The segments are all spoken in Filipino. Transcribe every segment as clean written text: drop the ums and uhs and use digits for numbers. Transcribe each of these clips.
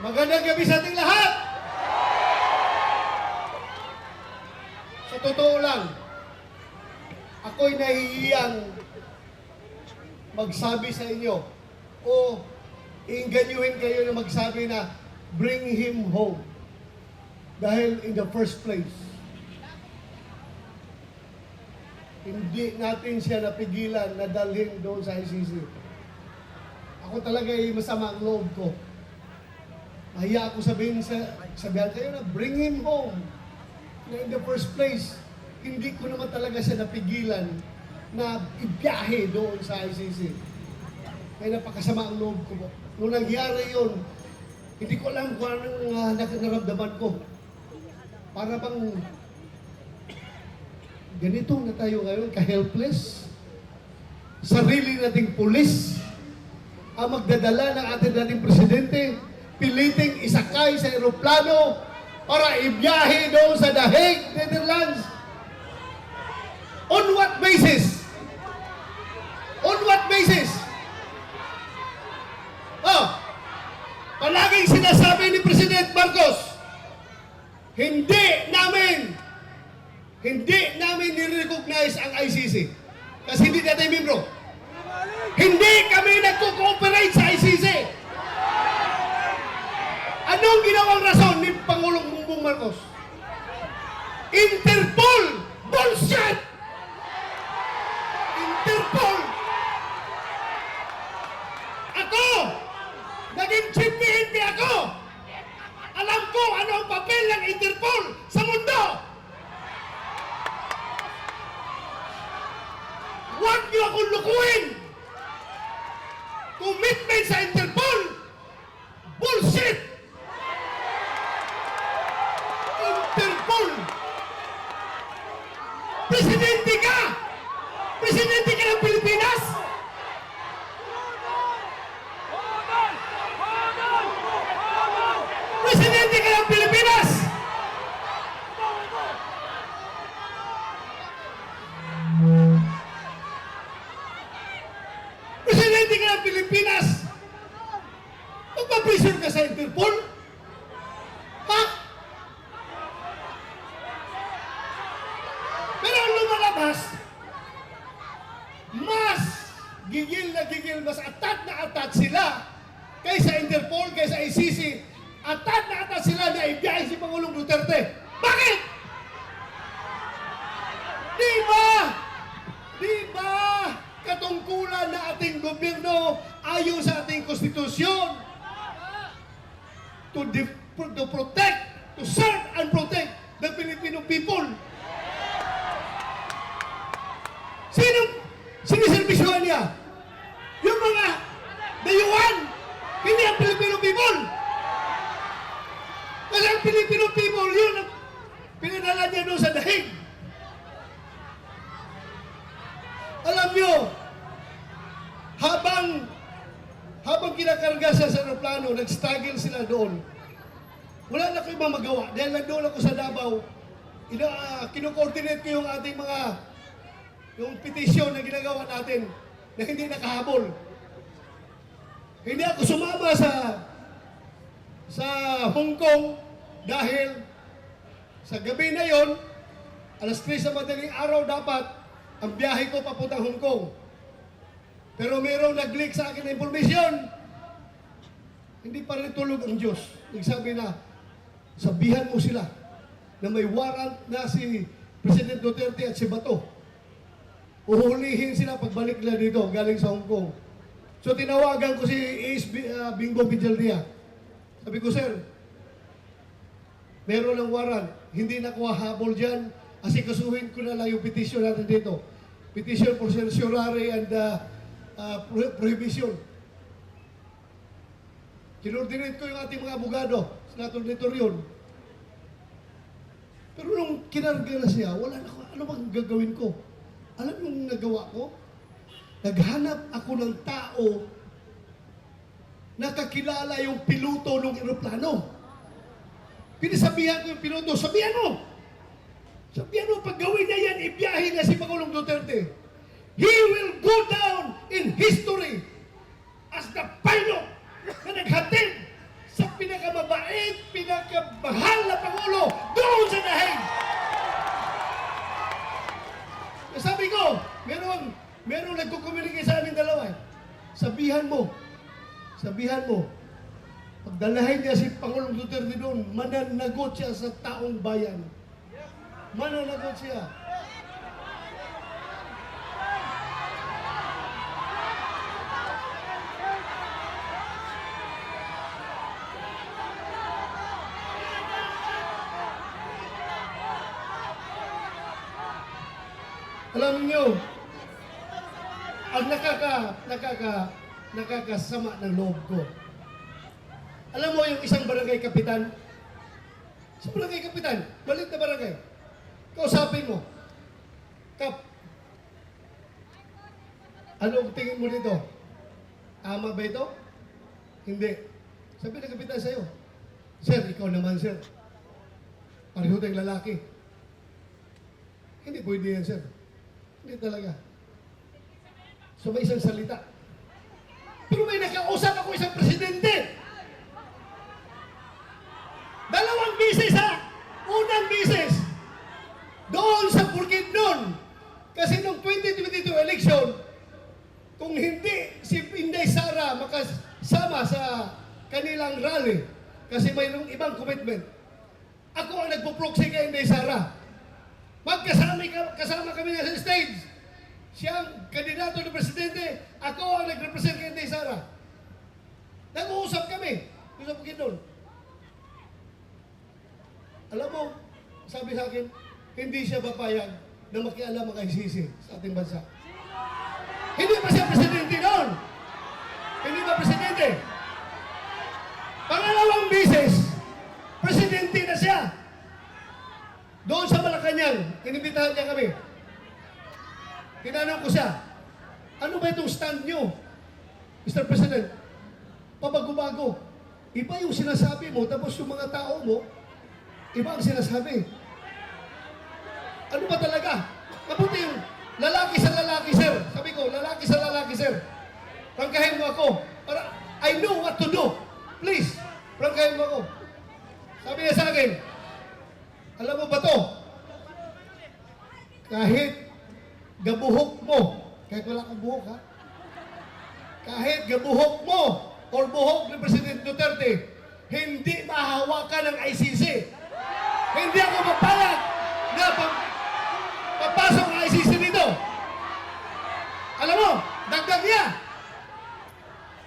Magandang gabi sa ating lahat! Sa totoo lang, ako'y nahihiyang magsabi sa inyo o iinganyuhin kayo na magsabi na bring him home. Dahil in the first place, hindi natin siya napigilan na dalhin doon sa ICC. Ako talaga ay masama ang loob ko. Mahiya ako sabihan kayo na bring him home. Na in the first place, hindi ko naman talaga siya napigilan na ibiyahe doon sa ICC. Kaya napakasama ang loob ko po. Nung nangyari yun, hindi ko alam kung anong nararamdaman ko. Para bang ganito na tayo ngayon, ka-helpless. Sarili nating pulis ang magdadala ng ating dating presidente, piliting isakay sa eroplano para ibiyahe doon sa The Hague, Netherlands. On what basis? On what basis? Palaging sinasabi ni President Marcos, hindi namin nire-recognize ang ICC. Kasi hindi natin membro. Hindi kami nagko-cooperate sa ICC. Anong ginawang rason ni Pangulong Bongbong Marcos? Interpol! Bullshit! Interpol! Ako! Naging chief PNP ako! Alam ko ano ang papel ng Interpol sa mundo! Huwag niyo akong lukuhin! Commitment sa Interpol! Bullshit! Interpol! Presidente ka! Presidente ka ng Pilipinas! Presidente ka ng Pilipinas! Presidente ka ng Pilipinas! Magpa-pressure ka sa Interpol? Ha? Pero ang lumalabas, mas gigil, mas atat sila kaysa Interpol, kaysa ICC. Atat sila na ibiyahe si Pangulong Duterte. Bakit? Di ba katungkulan na ating gobyerno ayon sa ating konstitusyon to protect, to serve and protect the Filipino people? Siniservisyohan niya? Yung mga dayuhan, hindi ang Filipino people. Kasi ang Filipino people, yun ang pinadala niya doon sa The Hague. Alam nyo, habang kinakarga sa aeroplano, nag-struggle sila doon. Wala na kayo magawa. Dahil nandun ako sa Davao, kino-coordinate ko yung ating yung petisyon na ginagawa natin na hindi nakahabol. Hindi ako sumama sa Hong Kong dahil sa gabi na yon, alas 3 sa madaling araw dapat ang biyahe ko papuntang Hong Kong. Pero mayroong nag-leak sa akin na informasyon. Hindi pa rin tulog ang Diyos. Nagsabi na, sabihan mo sila na may warrant na si President Duterte at si Bato. Uhulihin sila pagbalik nila dito, galing sa Hong Kong. So tinawagan ko si Bingo Villaldia. Sabi ko, sir, meron ng warrant. Hindi na ko habol dyan. Asikasuhin ko na lang yung petition natin dito. Petition for certiorari and prohibition. Kinordinate ko yung ating mga abogado. Senator Dito yun. Pero nung kinarga na siya, wala na ko. Ano bang gagawin ko? Alam yung nagawa ko? Naghanap ako ng tao nakakilala yung piloto ng eroplano. Pinasabihan ko yung piloto, sabihan mo, pag gawin niya yan, ibiyahe na si Pangulong Duterte. He will go down in history as the pilot na naghatid sa pinakamabait, pinakamahal na Pangulo doon sa dahig. Sabi ko, merong nagkukomunikate sa amin dalawa. Sabihan mo, pagdalahin niya si Pangulong Duterte doon, mananagot siya sa taong bayan. Mananagot siya. Alam niyo, ang nakakasama ng loob ko. Alam mo yung isang barangay kapitan? Sa barangay kapitan, maliit na barangay. Kausapin mo, Kap, ano ang tingin mo dito? Tama ba ito? Hindi. Sabi ng kapitan sa'yo, Sir, ikaw naman, sir. Pareho tayong lalaki. Hindi pwede yan, sir. Hindi talaga. So may isang salita. Pero may nakausap ako isang presidente. Dalawang bisis ha. Unang bisis. Doon sa Bukidnon. Kasi nung 2022 election, kung hindi si Inday Sara makasama sa kanilang rally, kasi mayroong ibang commitment, ako ang nagpo-proxy kay Inday Sara. Kasama kami niya sa stage. Siya ang kandidato ng presidente, ako ang nag-represent kay Inday Sara. Nag-uusap kami. Usap ko doon. Alam mo, sabi sa akin, hindi siya papayag na makialam ang ICC sa ating bansa. Hindi pa siya presidente noon. Hindi ba presidente? Pangalawang bisis, presidente na siya. Doon sa Malacanang, inimbitahan niya kami. Tinanong ko siya, ano ba itong stand nyo, Mr. President? Pabago-bago. Iba yung sinasabi mo, tapos yung mga tao mo, iba ang sinasabi. Ano ba talaga? Mabuti yung lalaki sa lalaki, sir. Sabi ko, lalaki sa lalaki, sir. Prangkahin mo ako. Para I know what to do. Please, prangkahin mo ako. Sabi niya sa akin, alam mo ba to? Kahit gabuhok mo, kahit wala kang buhok ha, kahit gabuhok mo or buhok ni President Duterte, hindi mahawakan ng ICC. Hindi ako mapayag na papasok ang ICC dito. Alam mo, dagdag niya.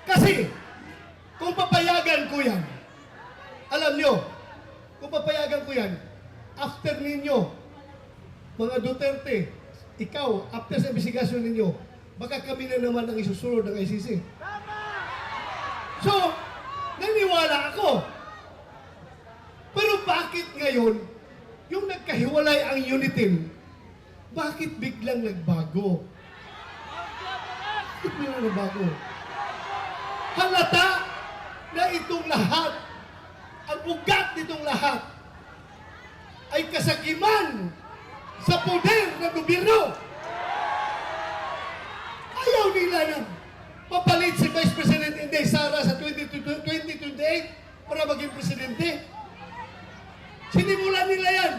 Kasi, kung papayagan ko yan, alam nyo, kung papayagan ko yan, after ninyo, mga Duterte, ikaw, after sa investigasyon ninyo, baka kami na naman ang isusunod ng ICC. So, naniwala ako. Pero bakit ngayon, yung nagkahiwalay ang Unitim, bakit biglang nagbago? Bakit biglang nagbago? Halata na itong lahat, ang ugat nitong lahat, ay kasakiman sa poder ng gobyerno. Ayaw nila na papalit si Vice President Inday Sara sa 2028 para maging presidente. Sinimulan nila yan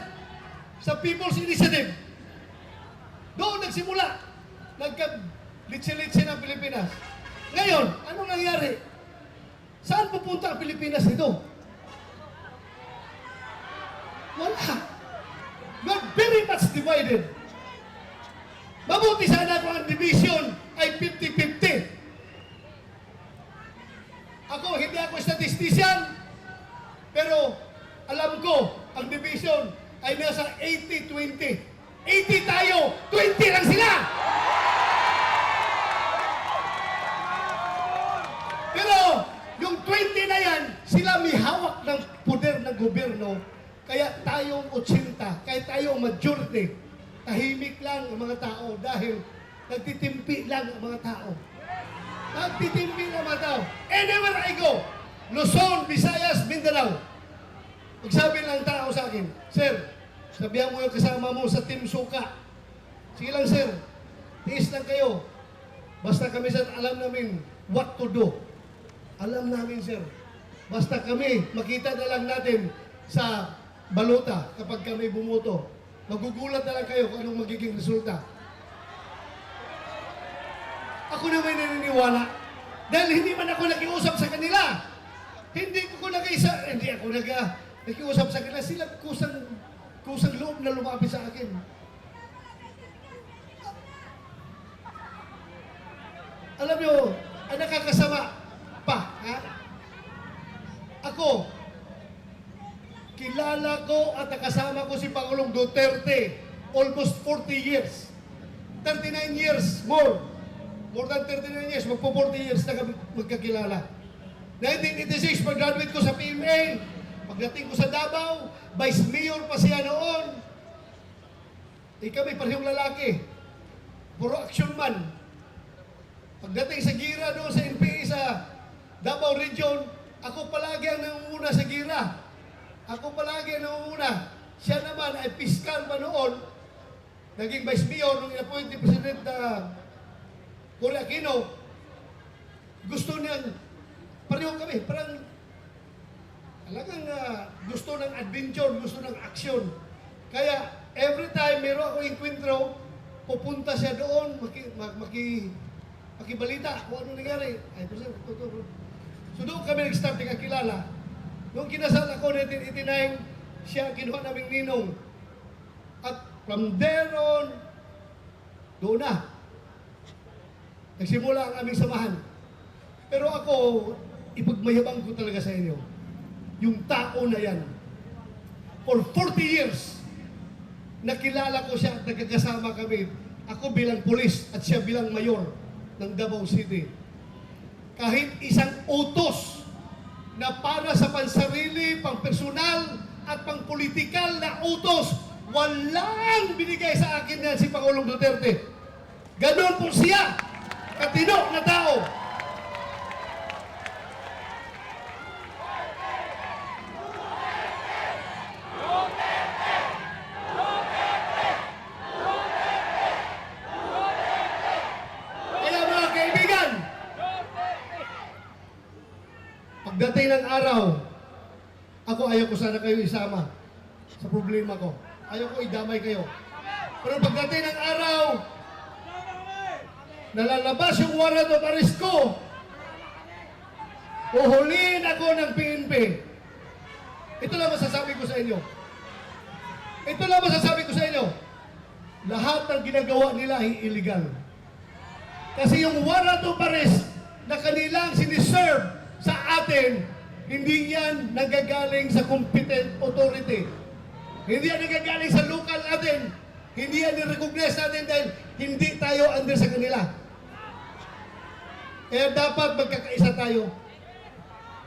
sa People's Initiative. Doon nagsimula. Nagka-litsi-litsi ng Pilipinas. Ngayon, anong nangyari? Saan pupunta ang Pilipinas nito? Wala. We're very much divided. Mabuti sana kung ang division ay 50-50. Ako, hindi ako statistician, pero alam ko, ang division ay nasa 80-20. 80 tayo, 20 lang sila! Pero, yung 20 na yan, sila may hawak ng poder ng gobyerno. Kaya tayong 80, kaya tayong majority, tahimik lang ang mga tao dahil nagtitimpi lang ang mga tao. Nagtitimpi lang ang mga tao. Anywhere I go, Luzon, Visayas, Mindanao, magsabi lang tao sa akin, Sir, sabihan mo yung kasama mo sa Team Suka. Sige lang, sir. Tiis lang kayo. Basta kami, sir, alam namin what to do. Alam namin, sir. Basta kami, makita na lang natin sa balota kapag kami bumoto. Magugulat na lang kayo kung anong magiging resulta. Ako na may naniniwala. Dahil hindi man ako nakiusap sa kanila. Hindi ako nakiusap sa kanila. Sila kusang loob na lumapit sa akin. Alam nyo, ang nakakasama pa, ha? Ako, kilala ko at nakasama ko si Pangulong Duterte almost 40 years. 39 years more. More than 39 years, magpo 40 years na kami magkakilala. 1986, pag-graduate ko sa PMA, pagdating ko sa Davao, Vice Mayor pa siya noon. Kami parehong lalaki. Puro action man. Pagdating sa Gira doon sa NPA sa Davao Region, ako palagi ang nangunguna sa Gira. Ako palagi ang nangunguna. Siya naman ay piskal pa noon. Naging Vice Mayor nung in-appoint ni President Cory Aquino. Gusto niyang, pareho kami, parang talagang gusto ng adventure, gusto ng action. Kaya every time meron ako enkwentro, pupunta siya doon, makibalita kung ano nangyari. Ay, so doon kami nag-start kakilala. Noong kinasal ako 1989, siya kinuha naming ninong. At from there on, doon na. Nagsimula ang aming samahan. Pero ako, ipagmayabang ko talaga sa inyo. Yung tao na yan. For 40 years, nakilala ko siya at nagkakasama kami. Ako bilang pulis at siya bilang mayor ng Davao City. Kahit isang utos na para sa pansarili, pang-personal at pang-politikal na utos, walang binigay sa akin yan si Pangulong Duterte. Ganon po siya, katino na tao. Pagdating ng araw, ako ayaw ko sana kayo isama sa problema ko. Ayaw ko idamay kayo. Pero pagdating ng araw, nalalabas yung warrant of arrest ko. Uhulihin ako ng PNP. Ito lang masasabi ko sa inyo. Ito lang masasabi ko sa inyo. Lahat ng ginagawa nila ay illegal. Kasi yung warrant of arrest na kanilang siniserve sa atin, hindi yan nagagaling sa competent authority. Hindi yan nagagaling sa local natin. Hindi yan ni-recognize natin dahil hindi tayo under sa kanila. Kaya dapat magkakaisa tayo.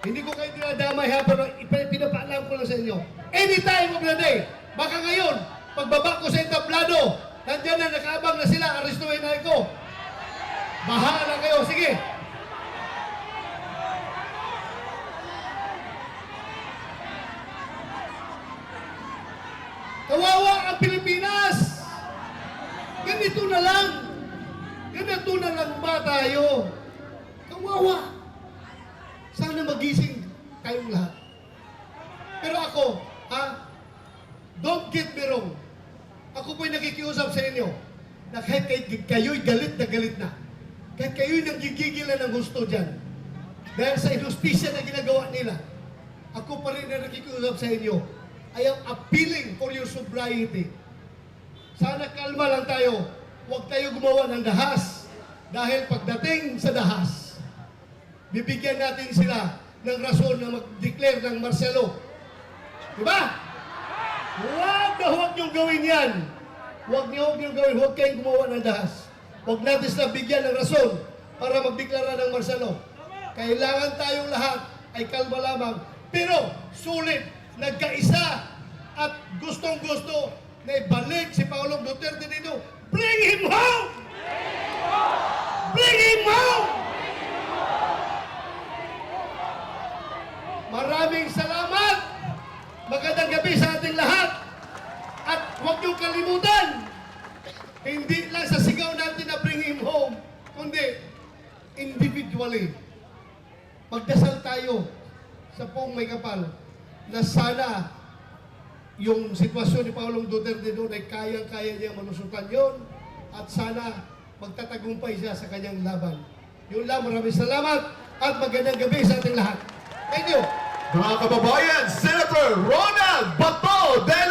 Hindi ko kayo dinadamay ha, pero pinapaalam ko lang sa inyo. Anytime of the day, baka ngayon, pagbaba ko sa entablado, nandiyan na, nakaabang na sila, arestuhin na ako. Bahala kayo, sige. Kawawa ang Pilipinas! Ganito na lang! Ganito na lang ba tayo? Kawawa! Sana magising kayong lahat. Pero ako, don't get me wrong. Ako po'y nakikiusap sa inyo na kahit kayo'y galit na galit na. Kahit kayo'y nagigigil na ng gusto dyan. Dahil sa inustisya na ginagawa nila, ako pa rin na nakikiusap sa inyo. I am appealing for your sobriety. Sana kalma lang tayo. Huwag tayo gumawa ng dahas. Dahil pagdating sa dahas, bibigyan natin sila ng rason na mag-declare ng martial. Diba? Huwag niyong gawin yan. Huwag niyong gawin. Huwag kayong gumawa ng dahas. Huwag natin sila bigyan ng rason para magdeklara ng martial. Kailangan tayong lahat ay kalma lamang. Pero sulit, nagkaisa at gustong-gusto na ibalik si Pangulong Duterte dito. Bring him home! Bring him home! Maraming salamat! Magandang gabi sa ating lahat! At huwag niyong kalimutan, hindi lang sa sigaw natin na bring him home, kundi individually. Magdasal tayo sa Poong May Kapal na sana yung sitwasyon ni Paulong Duterte doon ay kayang-kaya niya manusutan yon at sana magtatagumpay siya sa kanyang laban. Yun lang, maraming salamat at magandang gabi sa ating lahat. Thank you! Mga kababayan, Senator Ronald Bato del